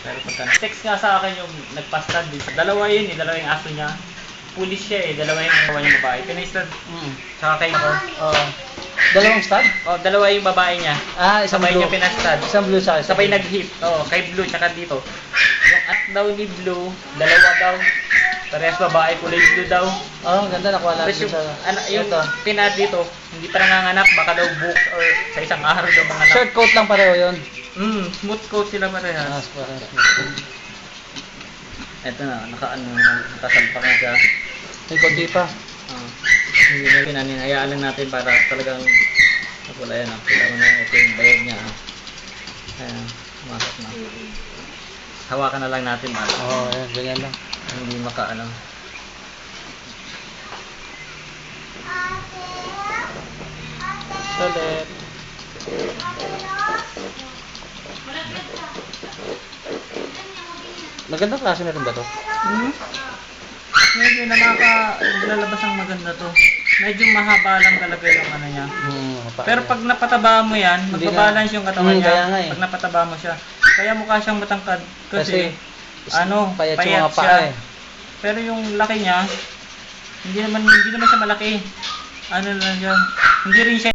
Pero pagka text nga sa akin yung nagpastad din. Dalawa yun eh, dalawa yung aso niya. Pulis siya eh, dalawa yung asawa niyang babae. Pinastad. Tsaka kay ako. Oo. Dalawang stud? Oh, dalawa yung babae niya. Ah, isang Sabay blue. niya pinastad. Isang blue sa Sabay nag-hit. Oo, kay Blue tsaka dito. Yung at daw ni Blue, dalawa daw. Parehas babae, kulay blue daw. Oh, ganda, nakuha Tapos natin yung, sa... yung Ito. pinad dito, hindi pa nanganganak, baka daw books or sa isang araw daw mga anak. Short coat lang pareho yun. Smooth coat sila parehas. Parehas. Ito na, nakasalpak na siya. May konti pa. Hindi na pinanin, hayaan lang natin para talagang wala yan. Kita mo na, ito yung bayag niya. Ayan, sumasok na. Hawakan na lang natin para Oo, ayan, ganyan lang. hindi makaano. Salit. Magandang klase na rin ba to? Medyo lalabas ang maganda to. Medyo mahaba lang talaga yung ano niya. Pero pag napataba mo yan, Hindi magbabalance yung katawan niya. kaya nga eh. Pag napataba mo siya. Kaya mukha siyang matangkad. Kasi payat yung payat mga paa siya. eh. Pero yung laki niya, hindi naman siya malaki. Ano lang siya. Hindi rin siya